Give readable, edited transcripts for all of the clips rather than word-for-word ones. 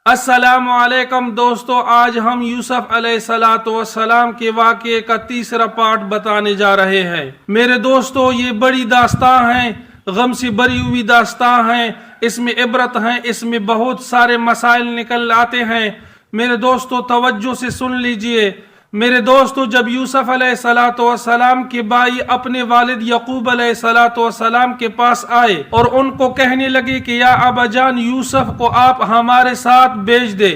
السلام علیکم دوستو، آج ہم یوسف علیہ السلام کے واقعے کا تیسرا پارٹ بتانے جا رہے ہیں۔ میرے دوستو، یہ بڑی داستان ہیں، غم سے بری ہوئی داستان ہیں، اس میں عبرت ہیں، اس میں بہت سارے مسائل نکل آتے ہیں۔ میرے دوستو توجہ سے سن لیجئے۔ میرے دوستو، جب یوسف علیہ السلام کے بھائی اپنے والد یعقوب علیہ السلام کے پاس آئے اور ان کو کہنے لگے کہ یا ابا جان، یوسف کو آپ ہمارے ساتھ بھیج دے،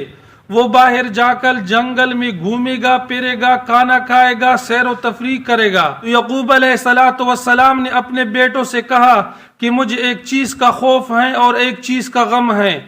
وہ باہر جا کر جنگل میں گھومے گا پھرے گا، کھانا کھائے گا، سیر و تفریح کرے گا۔ یعقوب علیہ السلام نے اپنے بیٹوں سے کہا کہ مجھے ایک چیز کا خوف ہے اور ایک چیز کا غم ہے۔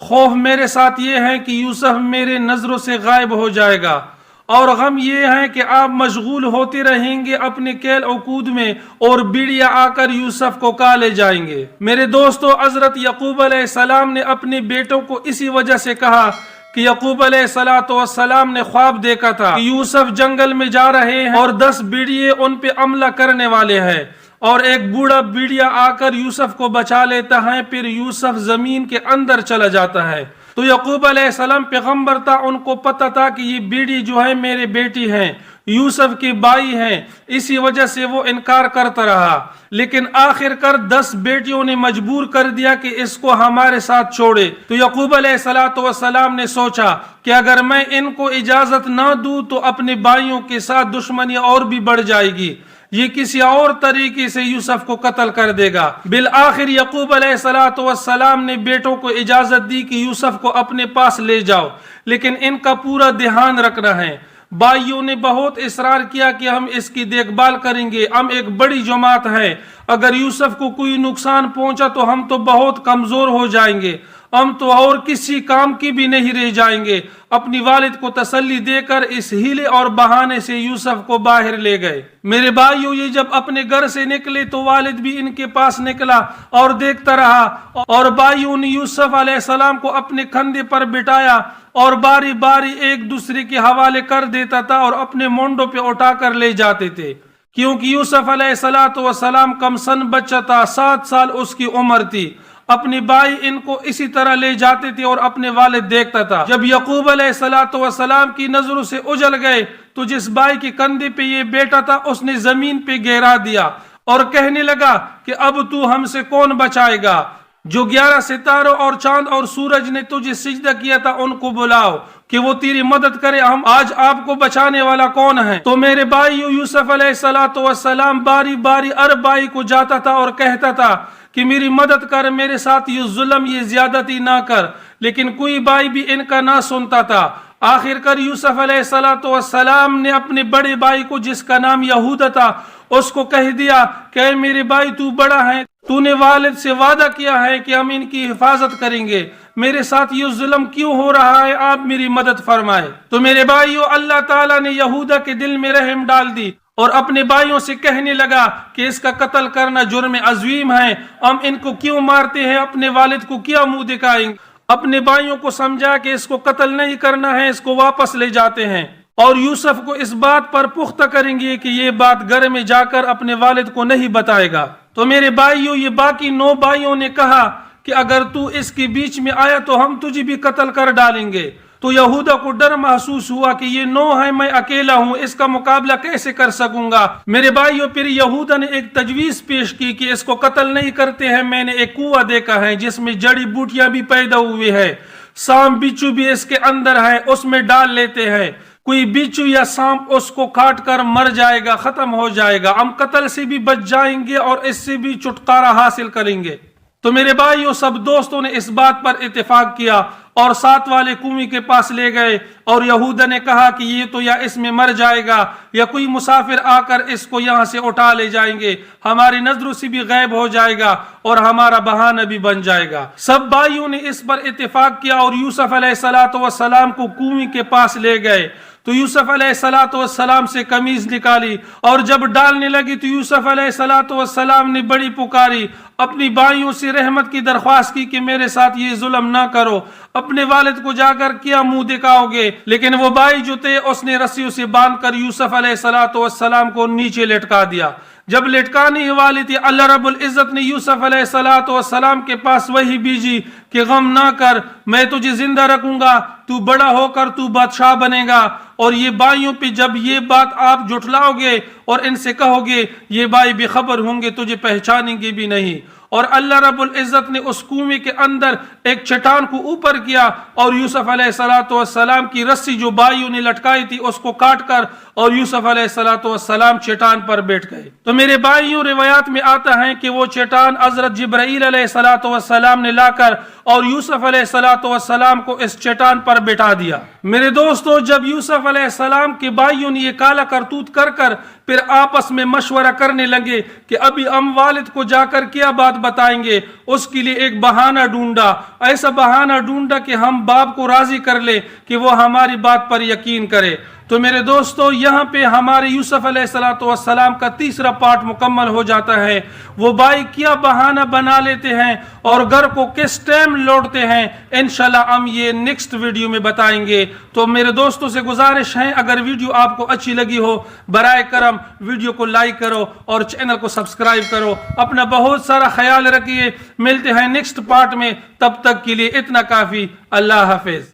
خوف میرے ساتھ یہ ہے کہ یوسف میرے نظروں سے غائب ہو جائے گا، اور غم یہ ہے کہ آپ مشغول ہوتے رہیں گے اپنے کھیل عقود میں اور بیڑیا آ کر یوسف کو کھا لے جائیں گے۔ میرے دوستو، حضرت یعقوب علیہ السلام نے اپنے بیٹوں کو اسی وجہ سے کہا کہ یعقوب علیہ السلام نے خواب دیکھا تھا کہ یوسف جنگل میں جا رہے ہیں اور 10 بیڑیے ان پہ حملہ کرنے والے ہیں، اور ایک بوڑھا بیڑیا آ کر یوسف کو بچا لیتا ہے، پھر یوسف زمین کے اندر چلا جاتا ہے۔ تو یعقوب علیہ السلام پیغمبر تھا، ان کو پتہ تھا کہ یہ بیڑی جو ہے میرے بیٹی ہیں، یوسف کے بھائی ہیں، اسی وجہ سے وہ انکار کرتا رہا۔ لیکن آخر کار 10 بیٹیوں نے مجبور کر دیا کہ اس کو ہمارے ساتھ چھوڑے۔ تو یعقوب علیہ السلام نے سوچا کہ اگر میں ان کو اجازت نہ دوں تو اپنے بھائیوں کے ساتھ دشمنی اور بھی بڑھ جائے گی، یہ کسی اور طریقے سے یوسف کو قتل کر دے گا۔ بالآخر یعقوب علیہ السلام نے بیٹوں کو اجازت دی کہ یوسف کو اپنے پاس لے جاؤ، لیکن ان کا پورا دھیان رکھنا ہے۔ بھائیوں نے بہت اصرار کیا کہ ہم اس کی دیکھ بھال کریں گے، ہم ایک بڑی جماعت ہے، اگر یوسف کو کوئی نقصان پہنچا تو ہم تو بہت کمزور ہو جائیں گے، ہم تو اور کسی کام کی بھی نہیں رہ جائیں گے۔ اپنی والد کو تسلی دے کر اس ہیلے اور بہانے سے یوسف کو باہر لے گئے۔ میرے بھائیوں، یہ جب اپنے گھر سے نکلے تو والد بھی ان کے پاس نکلا اور دیکھتا رہا، اور بھائیوں نے یوسف علیہ السلام کو اپنے کندھے پر بٹھایا اور باری باری ایک دوسرے کے حوالے کر دیتا تھا اور اپنے مونڈوں پہ اٹھا کر لے جاتے تھے، کیونکہ یوسف علیہ السلام کم سن بچہ تھا، 7 سال اس کی عمر تھی۔ اپنے بھائی ان کو اسی طرح لے جاتے تھے اور اپنے والد دیکھتا تھا۔ جب یعقوب علیہ السلام کی نظروں سے اجل گئے تو جس بھائی کے کندھے پہ یہ بیٹا تھا اس نے زمین پہ گرا دیا اور کہنے لگا کہ اب تو ہم سے کون بچائے گا؟ جو 11 ستاروں اور چاند اور سورج نے تجھے سجدہ کیا تھا ان کو بلاؤ کہ وہ تیری مدد کرے، ہم آج آپ کو بچانے والا کون ہے؟ تو میرے بھائی یوسف علیہ السلام باری باری ہر بھائی کو جاتا تھا اور کہتا تھا کہ میری مدد کر، میرے ساتھ یہ ظلم، یہ زیادتی نہ کر، لیکن کوئی بھائی بھی ان کا نہ سنتا تھا۔ آخر کار یوسف علیہ السلام نے اپنے بڑے بھائی کو، جس کا نام یہودا تھا، اس کو کہہ دیا کہ اے میرے بھائی، تو بڑا ہے، تو نے والد سے وعدہ کیا ہے کہ ہم ان کی حفاظت کریں گے، میرے ساتھ یہ ظلم کیوں ہو رہا ہے؟ آپ میری مدد فرمائے۔ تو میرے بھائیو، اللہ تعالیٰ نے یہودا کے دل میں رحم ڈال دی اور اپنے بھائیوں سے کہنے لگا کہ اس کا قتل کرنا جرم عظیم ہے، ہم ان کو کیوں مارتے ہیں، اپنے والد کو کیا منہ دکھائیں گے؟ اپنے بھائیوں کو سمجھا کہ اس کو قتل نہیں کرنا ہے، اس کو واپس لے جاتے ہیں اور یوسف کو اس بات پر پختہ کریں گے کہ یہ بات گھر میں جا کر اپنے والد کو نہیں بتائے گا۔ تو میرے بھائیوں، یہ باقی 9 بھائیوں نے کہا کہ اگر تو اس کے بیچ میں آیا تو ہم تجھے بھی قتل کر ڈالیں گے۔ تو یہودا کو ڈر محسوس ہوا کہ یہ 9 ہیں، میں اکیلا ہوں، اس کا مقابلہ کیسے کر سکوں گا؟ میرے بھائیوں، پھر یہودا نے ایک تجویز پیش کی کہ اس کو قتل نہیں کرتے ہیں، میں نے ایک کنواں دیکھا ہے جس میں جڑی بوٹیاں بھی پیدا ہوئی ہے، سانپ بچھو بھی اس کے اندر ہے، اس میں ڈال لیتے ہیں، کوئی بچھو یا سانپ اس کو کاٹ کر مر جائے گا، ختم ہو جائے گا، ہم قتل سے بھی بچ جائیں گے اور اس سے بھی چھٹکارا حاصل کریں گے۔ تو میرے بھائیوں، سب دوستوں نے اس بات پر اتفاق کیا اور ساتھ والے کنویں کے پاس لے گئے، اور یہودا نے کہا کہ یہ تو یا اس میں مر جائے گا یا کوئی مسافر آ کر اس کو یہاں سے اٹھا لے جائیں گے، ہماری نظروں سے بھی غائب ہو جائے گا اور ہمارا بہانہ بھی بن جائے گا۔ سب بھائیوں نے اس پر اتفاق کیا اور یوسف علیہ السلام کو کنویں کے پاس لے گئے۔ تو یوسف علیہ السلام سے قمیض نکالی اور جب ڈالنے لگی تو یوسف علیہ السلام نے بڑی پکاری، اپنی بھائیوں سے رحمت کی درخواست کی کہ میرے ساتھ یہ ظلم نہ کرو. اپنے والد کو جا کر کیا منہ دکھاؤ گے؟ لیکن وہ بھائی جو تھے اس نے رسیوں سے باندھ کر یوسف علیہ السلام کو نیچے لٹکا دیا. جب لٹکانے ہی والی تھی اللہ رب العزت نے یوسف علیہ السلام کے پاس وہی بھیجی کہ غم نہ کر، میں تجھے زندہ رکھوں گا، تو بڑا ہو کر تو بادشاہ بنے گا. اور یہ بھائیوں پہ جب یہ بات آپ جھٹلاؤ گے اور ان سے کہو گے، یہ بھائی بے خبر ہوں گے، تجھے پہچانیں گے بھی نہیں. اور اللہ رب العزت نے اس کنویں کے اندر ایک چٹان کو اوپر کیا اور یوسف علیہ السلام کی رسی جو بھائیوں نے لٹکائی تھی اس کو کاٹ کر اور یوسف علیہ السلام چٹان پر بیٹھ گئے. تو میرے بھائیوں روایات میں آتا ہے کہ وہ چٹان حضرت جبرائیل علیہ السلام نے لا کر اور یوسف علیہ السلام کو اس چٹان پر بٹھا دیا. میرے دوستو، جب یوسف علیہ السلام کے بھائیوں نے یہ کالا کرتوت کر کر پھر آپس میں مشورہ کرنے لگے کہ ابھی ہم والد کو جا کر کیا بات بتائیں گے، اس کے لیے ایک بہانہ ڈھونڈا، ایسا بہانہ ڈھونڈا کہ ہم باپ کو راضی کر لے کہ وہ ہماری بات پر یقین کرے. تو میرے دوستو، یہاں پہ ہمارے یوسف علیہ السلام کا تیسرا پارٹ مکمل ہو جاتا ہے. وہ بھائی کیا بہانہ بنا لیتے ہیں اور گھر کو کس ٹائم لوٹتے ہیں، انشاءاللہ ہم یہ نیکسٹ ویڈیو میں بتائیں گے. تو میرے دوستوں سے گزارش ہے، اگر ویڈیو آپ کو اچھی لگی ہو برائے کرم ویڈیو کو لائک کرو اور چینل کو سبسکرائب کرو. اپنا بہت سارا خیال رکھیے. ملتے ہیں نیکسٹ پارٹ میں، تب تک کے لیے اتنا کافی. اللہ حافظ.